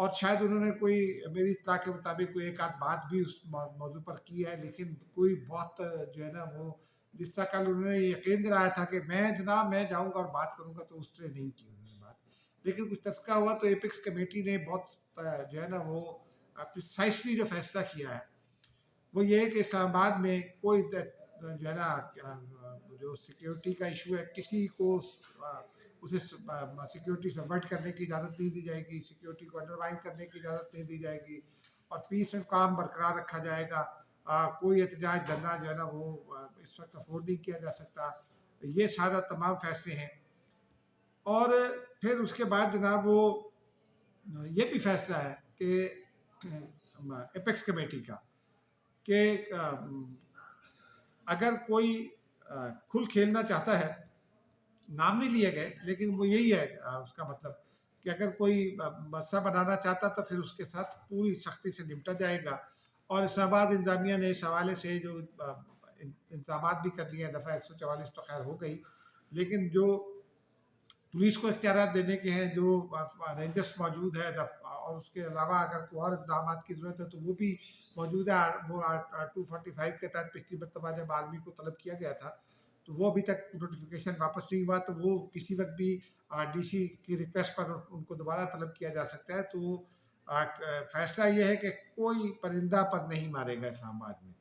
اور شاید انہوں نے کوئی میری اطلاع کے مطابق کوئی ایک آدھ بات بھی اس موضوع پر کی ہے، لیکن کوئی بہت جو ہے نا وہ جس طرح کل انہوں نے یقین دلایا تھا کہ میں جناب میں جاؤں گا اور بات کروں گا، تو اس طرح نہیں کی انہوں نے بات۔ لیکن کچھ تذکرہ ہوا تو ایپکس کمیٹی نے بہت جو ہے نا وہ پریسائسلی جو فیصلہ کیا ہے وہ یہ ہے کہ اسلام آباد میں کوئی جو ہے نا جو سیکیورٹی کا ایشو ہے کسی کو اسے سیکیورٹی سبورٹ کرنے کی اجازت نہیں دی جائے گی، سیکیورٹی کو انڈروائن کرنے کی اجازت نہیں دی جائے گی، اور پیس اینڈ کام برقرار رکھا جائے گا۔ کوئی احتجاج دھرنا جو ہے نا وہ اس وقت افورڈ نہیں کیا جا سکتا۔ یہ سارا تمام فیصلے ہیں۔ اور پھر اس کے بعد جناب وہ یہ بھی فیصلہ ہے کہ ایپیکس کمیٹی کا کہ اگر کوئی کھل کھیلنا چاہتا ہے، نام نہیں لیے گئے لیکن وہ یہی ہے اس کا مطلب کہ اگر کوئی مسئلہ بنانا چاہتا تو پھر اس کے ساتھ پوری سختی سے نمٹا جائے گا۔ اور اسلام آباد انتظامیہ نے اس حوالے سے جو انتظامات بھی کر لیے ہیں، دفعہ 144 تو خیر ہو گئی، لیکن جو پولیس کو اختیارات دینے کے ہیں، جو رینجرس موجود ہے، اور اس کے علاوہ اگر کوئی اور اقدامات کی ضرورت ہے تو وہ بھی موجود ہے۔ وہ 245 کے تحت پچھلی مرتبہ جب آرمی کو طلب کیا گیا تھا تو وہ ابھی تک نوٹیفیکیشن واپس نہیں ہوا، تو وہ کسی وقت بھی ڈی سی کی ریکویسٹ پر ان کو دوبارہ طلب کیا جا سکتا ہے۔ تو فیصلہ یہ ہے کہ کوئی پرندہ پر نہیں مارے گا اسلام آباد میں۔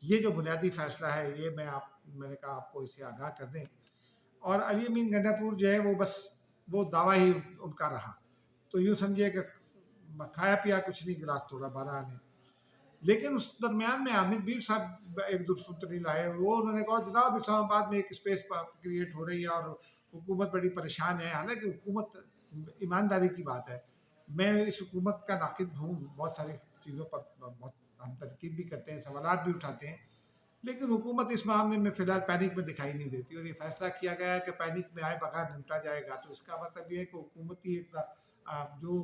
یہ جو بنیادی فیصلہ ہے یہ میں نے کہا آپ کو اسے آگاہ کر دیں۔ اور علی امین گنڈا پور جو ہے وہ بس وہ دعویٰ ہی ان کا رہا، تو یوں سمجھے کہ کھایا پیا کچھ نہیں، گلاس توڑا 12 نے۔ لیکن اس درمیان میں حامد میر صاحب ایک درستنی لائے، وہ انہوں نے کہا جناب اسلام آباد میں ایک اسپیس کریٹ ہو رہی ہے اور حکومت بڑی پریشان ہے۔ حالانکہ حکومت ایمانداری کی بات ہے، میں اس حکومت کا ناقد ہوں، بہت ساری چیزوں پر بہت ہم تنقید بھی کرتے ہیں، سوالات بھی اٹھاتے ہیں، لیکن حکومت اس معاملے میں فی الحال پینک میں دکھائی نہیں دیتی، اور یہ فیصلہ کیا گیا ہے کہ پینک میں آئے بغیر نمٹا جائے گا۔ تو اس کا مطلب یہ ہے کہ حکومتی جو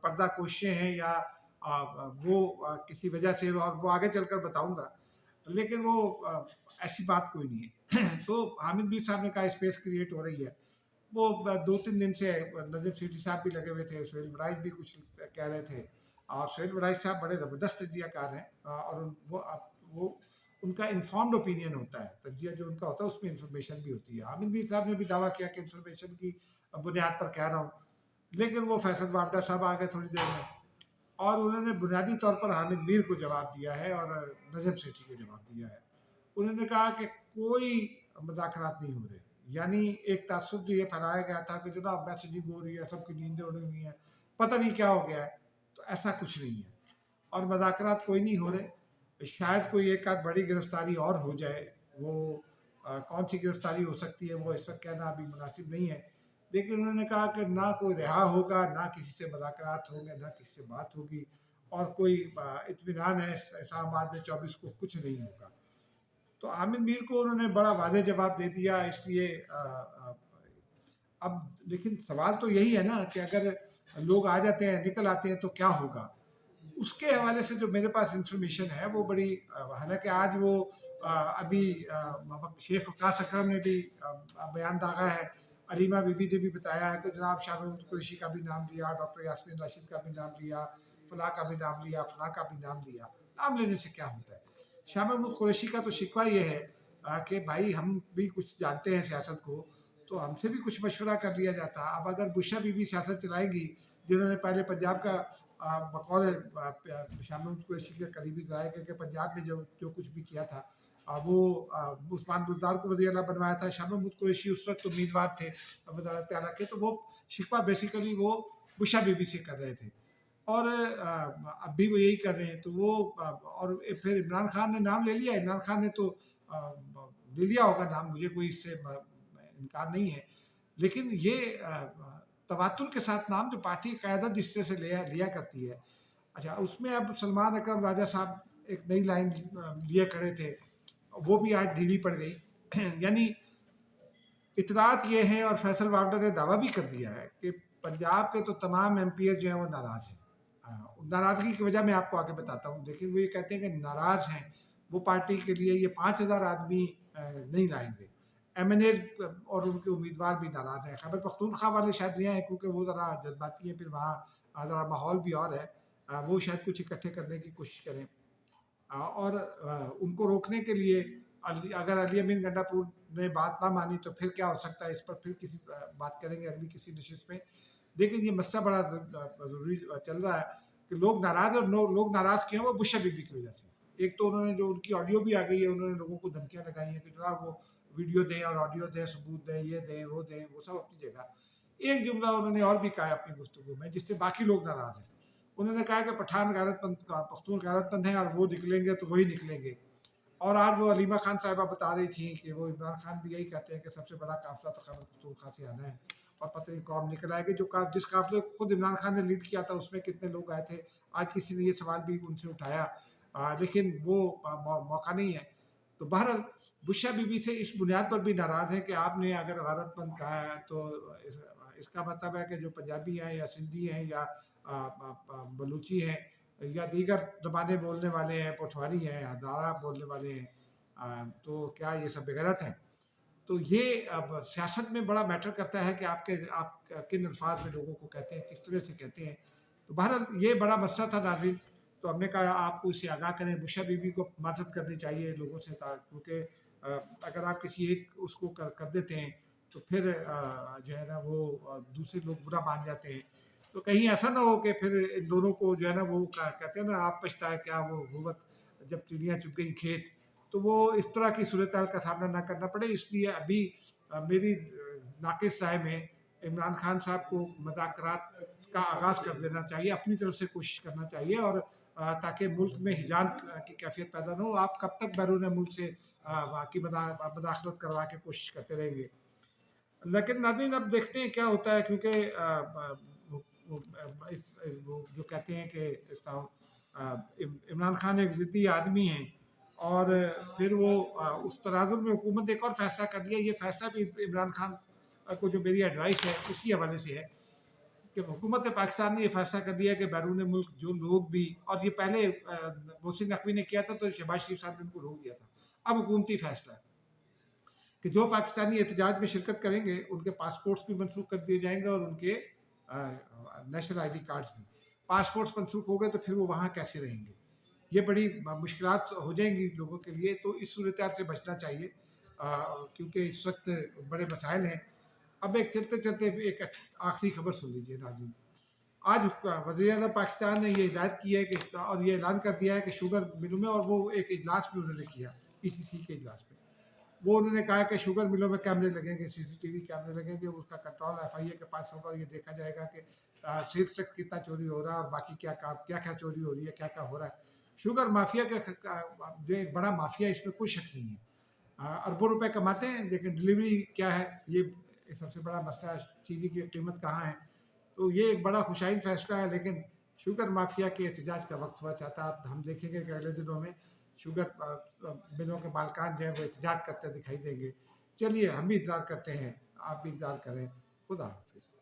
پردہ کوششیں ہیں یا وہ کسی وجہ سے، اور وہ آگے چل کر بتاؤں گا، لیکن وہ ایسی بات کوئی نہیں ہے۔ تو حامد میر صاحب نے کہا اسپیس کریٹ ہو رہی ہے، وہ 2-3 دن سے نظیم سیٹھی صاحب بھی لگے ہوئے تھے، سہیل وڑائچ بھی کچھ کہہ رہے تھے، اور سہیل وڑائچ صاحب بڑے زبردست تجزیہ کار ہیں، اور وہ ان کا انفارمڈ اوپینین ہوتا ہے، تجزیہ جو ان کا ہوتا ہے اس میں انفارمیشن بھی ہوتی ہے۔ حامد میر صاحب نے بھی دعویٰ کیا کہ انفارمیشن کی بنیاد پر کہہ رہا ہوں، لیکن وہ فیصل وابڈا صاحب آ گئے تھوڑی دیر میں، اور انہوں نے بنیادی طور پر حامد میر کو جواب دیا ہے اور نظیم سیٹھی کو جواب دیا ہے۔ انہوں نے کہا کہ کوئی مذاکرات نہیں ہو رہے، یعنی ایک تعصب جو یہ پھیلایا گیا تھا کہ جناب میسیجنگ ہو رہی ہے، سب کی نیندیں اڑی ہوئی ہیں، پتہ نہیں کیا ہو گیا ہے، تو ایسا کچھ نہیں ہے، اور مذاکرات کوئی نہیں ہو رہے۔ شاید کوئی ایک آدھ بڑی گرفتاری اور ہو جائے، وہ کون سی گرفتاری ہو سکتی ہے وہ اس وقت کہنا ابھی مناسب نہیں ہے، لیکن انہوں نے کہا کہ نہ کوئی رہا ہوگا، نہ کسی سے مذاکرات ہوں گے، نہ کسی سے بات ہوگی، اور کوئی اطمینان ہے اسلام آباد میں 24 کو کچھ نہیں ہوگا۔ تو حامد میر کو انہوں نے بڑا واضح جواب دے دیا، اس لیے اب لیکن سوال تو یہی ہے نا کہ اگر لوگ آ جاتے ہیں، نکل آتے ہیں تو کیا ہوگا؟ اس کے حوالے سے جو میرے پاس انفارمیشن ہے وہ بڑی، حالانکہ آج وہ ابھی شیخ وقاص اکرم نے بھی بیان داغا ہے، علیمہ بی بی نے بھی بتایا ہے کہ جناب شاہ محمود قریشی کا بھی نام لیا، ڈاکٹر یاسمین راشد کا بھی نام لیا، فلاں کا بھی نام لیا، فلاں کا بھی نام لیا۔ نام لینے سے کیا ہوتا ہے؟ شاہ محمود قریشی کا تو شکوہ یہ ہے کہ بھائی ہم بھی کچھ جانتے ہیں سیاست کو، تو ہم سے بھی کچھ مشورہ کر لیا جاتا۔ اب اگر بشا بی بی سیاست چلائے گی، جنہوں نے پہلے پنجاب کا بقول شاہ محمود قریشی کے قریبی ذرائع کہ پنجاب میں جو کچھ بھی کیا تھا، وہ عثمان بزدار کو وزیر اعلیٰ بنوایا تھا، شاہ محمود قریشی اس وقت امیدوار تھے وزارت اعلیٰ کے، تو وہ شکوہ بیسیکلی وہ بشا بی بی سے کر رہے تھے، اور اب بھی وہ یہی کر رہے ہیں۔ تو وہ اور پھر عمران خان نے نام لے لیا، عمران خان نے تو لے لیا ہوگا نام، مجھے کوئی اس سے انکار نہیں ہے، لیکن یہ تواتر کے ساتھ نام جو پارٹی قیادت جس طرح سے لیا کرتی ہے۔ اچھا، اس میں اب سلمان اکرم راجہ صاحب ایک نئی لائن لیے کھڑے تھے، وہ بھی آج ڈھیلی پڑ گئی۔ یعنی اطلاعات یہ ہیں، اور فیصل وابڈا نے دعویٰ بھی کر دیا ہے کہ پنجاب کے تو تمام ایم پی ایس جو ہیں وہ ناراض ہیں۔ ناراضگی کی وجہ میں آپ کو آگے بتاتا ہوں، لیکن وہ یہ کہتے ہیں کہ ناراض ہیں، وہ پارٹی کے لیے یہ 5000 آدمی نہیں لائیں گے۔ ایم این ایز اور ان کے امیدوار بھی ناراض ہیں۔ خیبر پختونخوا والے شاید نہیں آئے کیونکہ وہ ذرا جذباتی ہیں، پھر وہاں ذرا ماحول بھی اور ہے، وہ شاید کچھ اکٹھے کرنے کی کوشش کریں، اور ان کو روکنے کے لیے اگر علی امین گنڈا پور نے بات نہ مانی تو پھر کیا ہو سکتا ہے، اس پر پھر کسی بات کریں گے اگلی کسی نشست میں. لیکن یہ مسئلہ بڑا ضروری چل رہا ہے کہ لوگ ناراض، اور لوگ ناراض کیوں وہ بشا بی بی کی وجہ سے. ایک تو انہوں نے جو ان کی آڈیو بھی آ گئی ہے، انہوں نے لوگوں کو دھمکیاں لگائی ہیں کہ جناب وہ ویڈیو دیں اور آڈیو دیں، ثبوت دیں، یہ دیں وہ دیں، وہ سب اپنی جگہ. ایک جملہ انہوں نے اور بھی کہا ہے اپنی گفتگو میں جس سے باقی لوگ ناراض ہیں. انہوں نے کہا کہ پٹھان غیرت مند، پختون غیرت مند ہیں اور وہ نکلیں گے تو وہی نکلیں گے. اور آج وہ علیمہ خان صاحبہ بتا رہی تھیں کہ وہ عمران خان بھی یہی کہتے ہیں کہ سب سے بڑا قافلہ تو خیبر پختونخوا سے آنا ہے، اور پتہ نہیں کون نکل آئے گی. جس قافلے کو خود عمران خان نے لیڈ کیا تھا اس میں کتنے لوگ آئے تھے، آج کسی نے یہ سوال بھی ان سے اٹھایا، لیکن وہ موقع نہیں ہے. تو بہرحال بشا بی بی سے اس بنیاد پر بھی ناراض ہے کہ آپ نے اگر غیرت مند کہا ہے تو اس کا مطلب ہے کہ جو پنجابی ہیں یا سندھی ہیں یا بلوچی ہیں یا دیگر زبانیں بولنے والے ہیں، پٹھواری ہیں، ہزارہ بولنے والے ہیں، تو کیا یہ سب بغیرت ہیں؟ تو یہ اب سیاست میں بڑا میٹر کرتا ہے کہ آپ کن الفاظ میں لوگوں کو کہتے ہیں، کس طرح سے کہتے ہیں. تو بہرحال یہ بڑا مسئلہ تھا ناظرین، تو ہم نے کہا آپ کو اس سے آگاہ کریں. بشا بی بی کو معذرت کرنی چاہیے لوگوں سے، کیونکہ اگر آپ کسی ایک اس کو کر دیتے ہیں تو پھر جو ہے نا وہ دوسرے لوگ برا مان جاتے ہیں. تو کہیں ایسا نہ ہو کہ پھر ان دونوں کو جو ہے نا وہ کہتے ہیں نا آپ پچھتائے کیا وہ ہوت جب چڑیاں چگ گئیں کھیت، تو وہ اس طرح کی صورتحال کا سامنا نہ کرنا پڑے. اس لیے ابھی میری ناقص رائے میں عمران خان صاحب کو مذاکرات کا آغاز کر دینا چاہیے، اپنی طرف سے کوشش کرنا چاہیے، اور تاکہ ملک میں ہجان کی کیفیت پیدا نہ ہو. آپ کب تک بیرون ملک سے کی مداخلت کروا کے کوشش کرتے رہیں گے؟ لیکن ناظرین اب دیکھتے ہیں کیا ہوتا ہے، کیونکہ جو کہتے ہیں کہ عمران خان ایک ضدی آدمی ہیں، اور پھر وہ اس تناظر میں حکومت نے ایک اور فیصلہ کر لیا. یہ فیصلہ بھی عمران خان کو جو میری ایڈوائس ہے اسی حوالے سے ہے کہ حکومت پاکستان نے یہ فیصلہ کر دیا کہ بیرون ملک جو لوگ بھی، اور یہ پہلے محسن نقوی نے کیا تھا تو شہباز شریف صاحب نے ان کو روک دیا تھا، اب حکومتی فیصلہ ہے کہ جو پاکستانی احتجاج میں شرکت کریں گے ان کے پاسپورٹس بھی منسوخ کر دیے جائیں گے، اور ان کے نیشنل آئی ڈی کارڈز بھی. پاسپورٹس منسوخ ہو گئے تو پھر وہ وہاں کیسے رہیں گے؟ یہ بڑی مشکلات ہو جائیں گی لوگوں کے لیے. تو اس صورتحال سے بچنا چاہیے، کیونکہ اس وقت بڑے مسائل ہیں. اب ایک چلتے چلتے ایک آخری خبر سن لیجیے ناظرین. آج وزیر اعظم پاکستان نے یہ ہدایت کی ہے کہ، اور یہ اعلان کر دیا ہے کہ شوگر ملوں میں، اور وہ ایک اجلاس بھی انہوں نے کیا پی سی سی کے اجلاس میں، وہ انہوں نے کہا کہ شوگر ملوں میں کیمرے لگیں گے، سی سی ٹی وی کیمرے لگیں گے، اس کا کنٹرول ایف آئی اے کے پاس ہوگا، اور یہ دیکھا جائے گا کہ سیلز ٹیکس کتنا چوری ہو رہا ہے اور باقی کیا کیا چوری ہو رہی ہے، کیا کیا ہو رہا ہے. شوگر مافیا کا جو ایک بڑا مافیا، اس میں کوئی شک نہیں ہے، اربوں روپے کماتے ہیں، لیکن ڈلیوری کیا ہے یہ سب سے بڑا مسئلہ ہے. چینی کی قیمت کہاں ہے؟ تو یہ ایک بڑا خوشائن فیصلہ ہے، لیکن شوگر مافیا کے احتجاج کا وقت ہوا چاہتا ہے. اب ہم دیکھیں گے کہ اگلے دنوں میں شوگر ملوں کے مالکان جو ہیں وہ احتجاج کرتے دکھائی دیں گے. چلیے ہم بھی انتظار کرتے ہیں، آپ بھی انتظار کریں. خدا حافظ.